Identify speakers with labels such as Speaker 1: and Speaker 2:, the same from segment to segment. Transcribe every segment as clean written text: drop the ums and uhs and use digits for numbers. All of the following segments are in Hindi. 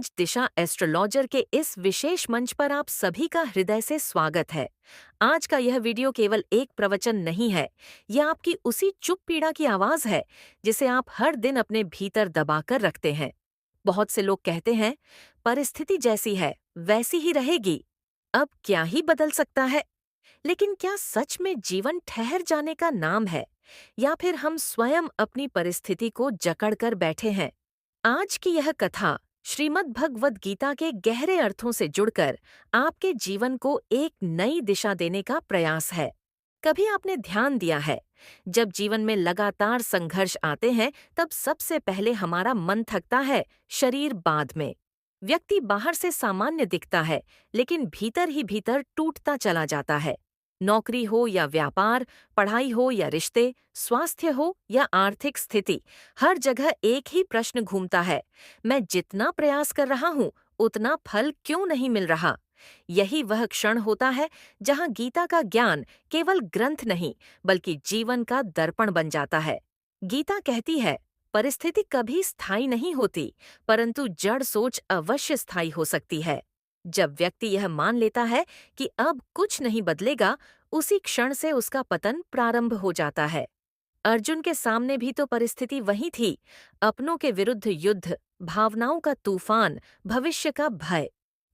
Speaker 1: आज दिशा एस्ट्रोलॉजर के इस विशेष मंच पर आप सभी का हृदय से स्वागत है। आज का यह वीडियो केवल एक प्रवचन नहीं है, यह आपकी उसी चुप पीड़ा की आवाज है जिसे आप हर दिन अपने भीतर दबाकर रखते हैं। बहुत से लोग कहते हैं, परिस्थिति जैसी है वैसी ही रहेगी, अब क्या ही बदल सकता है। लेकिन क्या सच में जीवन ठहर जाने का नाम है, या फिर हम स्वयं अपनी परिस्थिति को जकड़ कर बैठे हैं? आज की यह कथा श्रीमद् भगवद गीता के गहरे अर्थों से जुड़कर आपके जीवन को एक नई दिशा देने का प्रयास है। कभी आपने ध्यान दिया है, जब जीवन में लगातार संघर्ष आते हैं तब सबसे पहले हमारा मन थकता है, शरीर बाद में। व्यक्ति बाहर से सामान्य दिखता है, लेकिन भीतर ही भीतर टूटता चला जाता है। नौकरी हो या व्यापार, पढ़ाई हो या रिश्ते, स्वास्थ्य हो या आर्थिक स्थिति, हर जगह एक ही प्रश्न घूमता है, मैं जितना प्रयास कर रहा हूँ उतना फल क्यों नहीं मिल रहा। यही वह क्षण होता है जहाँ गीता का ज्ञान केवल ग्रंथ नहीं बल्कि जीवन का दर्पण बन जाता है। गीता कहती है, परिस्थिति कभी स्थायी नहीं होती, परंतु जड़ सोच अवश्य स्थायी हो सकती है। जब व्यक्ति यह मान लेता है कि अब कुछ नहीं बदलेगा, उसी क्षण से उसका पतन प्रारंभ हो जाता है। अर्जुन के सामने भी तो परिस्थिति वही थी, अपनों के विरुद्ध युद्ध, भावनाओं का तूफान, भविष्य का भय।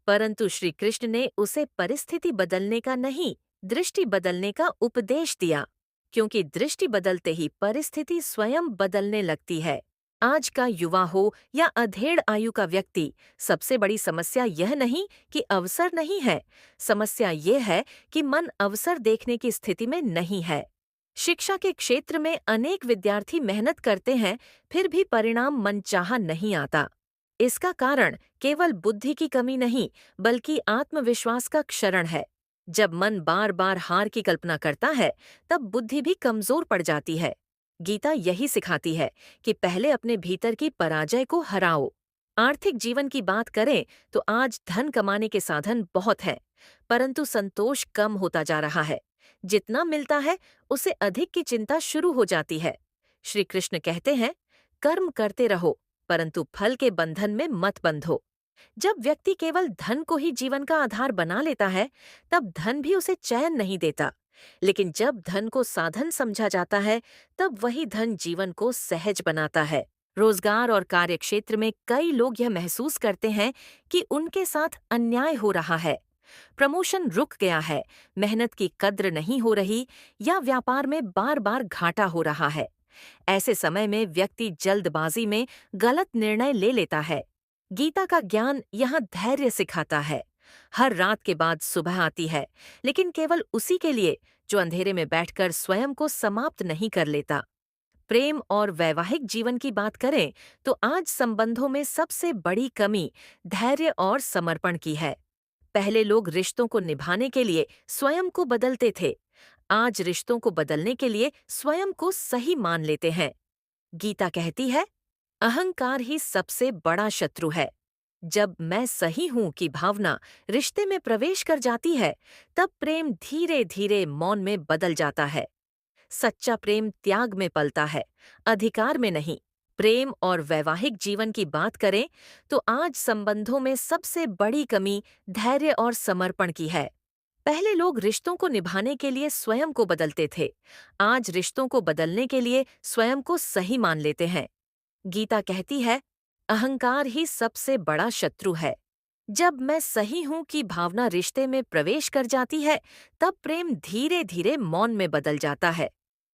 Speaker 1: परंतु श्री कृष्ण ने उसे परिस्थिति बदलने का नहीं, दृष्टि बदलने का उपदेश दिया, क्योंकि दृष्टि बदलते ही परिस्थिति स्वयं बदलने लगती है। आज का युवा हो या अधेड़ आयु का व्यक्ति, सबसे बड़ी समस्या यह नहीं कि अवसर नहीं है, समस्या ये है कि मन अवसर देखने की स्थिति में नहीं है। शिक्षा के क्षेत्र में अनेक विद्यार्थी मेहनत करते हैं, फिर भी परिणाम मनचाहा नहीं आता। इसका कारण केवल बुद्धि की कमी नहीं, बल्कि आत्मविश्वास का क्षरण है। जब मन बार बार हार की कल्पना करता है, तब बुद्धि भी कमजोर पड़ जाती है। गीता यही सिखाती है कि पहले अपने भीतर की पराजय को हराओ। आर्थिक जीवन की बात करें तो आज धन कमाने के साधन बहुत हैं, परंतु संतोष कम होता जा रहा है। जितना मिलता है उससे अधिक की चिंता शुरू हो जाती है। श्री कृष्ण कहते हैं, कर्म करते रहो, परंतु फल के बंधन में मत बंधो। जब व्यक्ति केवल धन को ही जीवन का आधार बना लेता है, तब धन भी उसे चैन नहीं देता। लेकिन जब धन को साधन समझा जाता है, तब वही धन जीवन को सहज बनाता है। रोजगार और कार्यक्षेत्र में कई लोग यह महसूस करते हैं कि उनके साथ अन्याय हो रहा है। प्रमोशन रुक गया है, मेहनत की कद्र नहीं हो रही, या व्यापार में बार बार घाटा हो रहा है। ऐसे समय में व्यक्ति जल्दबाजी में गलत निर्णय ले लेता है। गीता का ज्ञान यहाँ धैर्य सिखाता है। हर रात के बाद सुबह आती है, लेकिन केवल उसी के लिए जो अंधेरे में बैठकर स्वयं को समाप्त नहीं कर लेता। प्रेम और वैवाहिक जीवन की बात करें तो आज संबंधों में सबसे बड़ी कमी धैर्य और समर्पण की है। पहले लोग रिश्तों को निभाने के लिए स्वयं को बदलते थे, आज रिश्तों को बदलने के लिए स्वयं को सही मान लेते हैं। गीता कहती है, अहंकार ही सबसे बड़ा शत्रु है। जब मैं सही हूं की भावना रिश्ते में प्रवेश कर जाती है, तब प्रेम धीरे धीरे मौन में बदल जाता है। सच्चा प्रेम त्याग में पलता है, अधिकार में नहीं। प्रेम और वैवाहिक जीवन की बात करें तो आज संबंधों में सबसे बड़ी कमी धैर्य और समर्पण की है। पहले लोग रिश्तों को निभाने के लिए स्वयं को बदलते थे, आज रिश्तों को बदलने के लिए स्वयं को सही मान लेते हैं। गीता कहती है, अहंकार ही सबसे बड़ा शत्रु है। जब मैं सही हूं की भावना रिश्ते में प्रवेश कर जाती है, तब प्रेम धीरे धीरे मौन में बदल जाता है।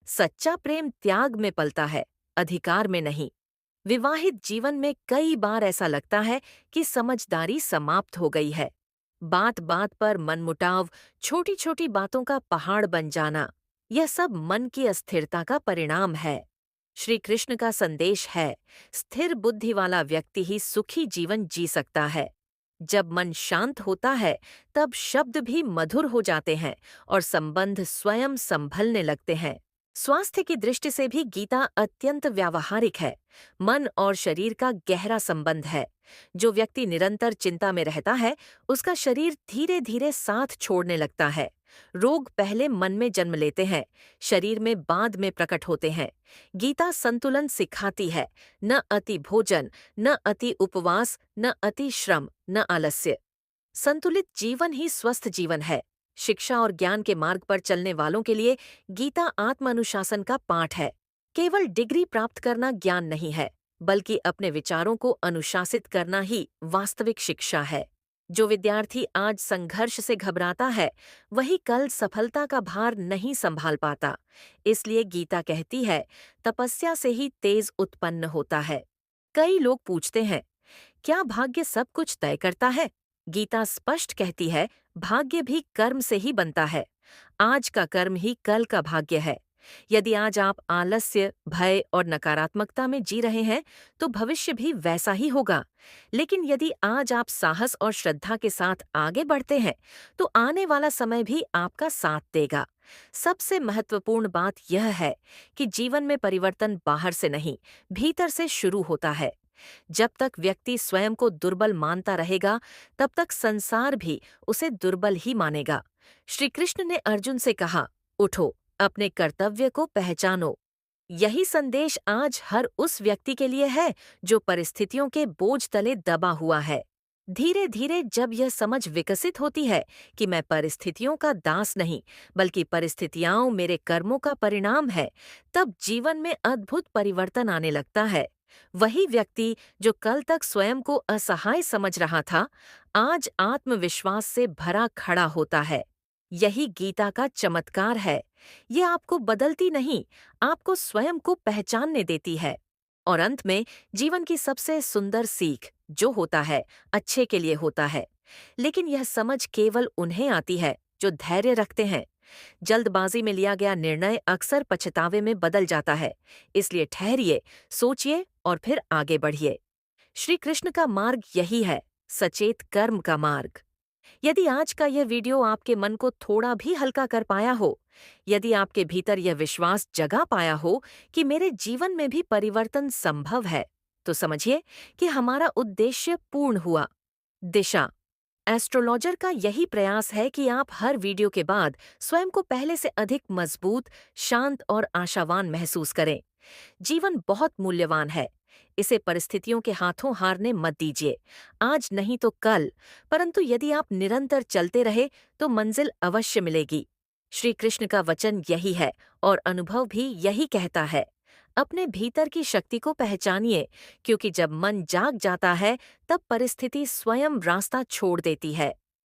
Speaker 1: सच्चा प्रेम त्याग में पलता है, अधिकार में नहीं। विवाहित जीवन में कई बार ऐसा लगता है कि समझदारी समाप्त हो गई है। बात बात पर मनमुटाव, छोटी छोटी बातों का पहाड़ बन जाना, यह सब मन की अस्थिरता का परिणाम है। श्री कृष्ण का संदेश है, स्थिर बुद्धि वाला व्यक्ति ही सुखी जीवन जी सकता है। जब मन शांत होता है, तब शब्द भी मधुर हो जाते हैं और संबंध स्वयं संभलने लगते हैं। स्वास्थ्य की दृष्टि से भी गीता अत्यंत व्यावहारिक है। मन और शरीर का गहरा संबंध है। जो व्यक्ति निरंतर चिंता में रहता है, उसका शरीर धीरे धीरे साथ छोड़ने लगता है। रोग पहले मन में जन्म लेते हैं, शरीर में बाद में प्रकट होते हैं। गीता संतुलन सिखाती है, न अति भोजन, न अति उपवास, न अति श्रम, न आलस्य। संतुलित जीवन ही स्वस्थ जीवन है। शिक्षा और ज्ञान के मार्ग पर चलने वालों के लिए गीता आत्म अनुशासन का पाठ है। केवल डिग्री प्राप्त करना ज्ञान नहीं है, बल्कि अपने विचारों को अनुशासित करना ही वास्तविक शिक्षा है। जो विद्यार्थी आज संघर्ष से घबराता है, वही कल सफलता का भार नहीं संभाल पाता। इसलिए गीता कहती है, तपस्या से ही तेज उत्पन्न होता है। कई लोग पूछते हैं, क्या भाग्य सब कुछ तय करता है? गीता स्पष्ट कहती है, भाग्य भी कर्म से ही बनता है। आज का कर्म ही कल का भाग्य है। यदि आज आप आलस्य, भय और नकारात्मकता में जी रहे हैं, तो भविष्य भी वैसा ही होगा। लेकिन यदि आज आप साहस और श्रद्धा के साथ आगे बढ़ते हैं, तो आने वाला समय भी आपका साथ देगा। सबसे महत्वपूर्ण बात यह है कि जीवन में परिवर्तन बाहर से नहीं, भीतर से शुरू होता है। जब तक व्यक्ति स्वयं को दुर्बल मानता रहेगा, तब तक संसार भी उसे दुर्बल ही मानेगा। श्री कृष्ण ने अर्जुन से कहा, उठो, अपने कर्तव्य को पहचानो। यही संदेश आज हर उस व्यक्ति के लिए है जो परिस्थितियों के बोझ तले दबा हुआ है। धीरे धीरे जब यह समझ विकसित होती है कि मैं परिस्थितियों का दास नहीं, बल्कि परिस्थितियां मेरे कर्मों का परिणाम है, तब जीवन में अद्भुत परिवर्तन आने लगता है। वही व्यक्ति जो कल तक स्वयं को असहाय समझ रहा था, आज आत्मविश्वास से भरा खड़ा होता है। यही गीता का चमत्कार है। ये आपको बदलती नहीं, आपको स्वयं को पहचानने देती है। और अंत में जीवन की सबसे सुंदर सीख जो होता है, अच्छे के लिए होता है। लेकिन यह समझ केवल उन्हें आती है जो धैर्य रखते हैं। जल्दबाजी में लिया गया निर्णय अक्सर पछतावे में बदल जाता है। इसलिए ठहरिए, सोचिए और फिर आगे बढ़िए। श्री कृष्ण का मार्ग यही है, सचेत कर्म का मार्ग। यदि आज का यह वीडियो आपके मन को थोड़ा भी हल्का कर पाया हो, यदि आपके भीतर यह विश्वास जगा पाया हो कि मेरे जीवन में भी परिवर्तन संभव है, तो समझिए कि हमारा उद्देश्य पूर्ण हुआ। दिशा। एस्ट्रोलॉजर का यही प्रयास है कि आप हर वीडियो के बाद स्वयं को पहले से अधिक मजबूत, शांत और आशावान महसूस करें। जीवन बहुत मूल्यवान है। इसे परिस्थितियों के हाथों हारने मत दीजिए। आज नहीं तो कल, परंतु यदि आप निरंतर चलते रहे तो मंजिल अवश्य मिलेगी। श्री कृष्ण का वचन यही है और अनुभव भी यही कहता है। अपने भीतर की शक्ति को पहचानिए, क्योंकि जब मन जाग जाता है, तब परिस्थिति स्वयं रास्ता छोड़ देती है।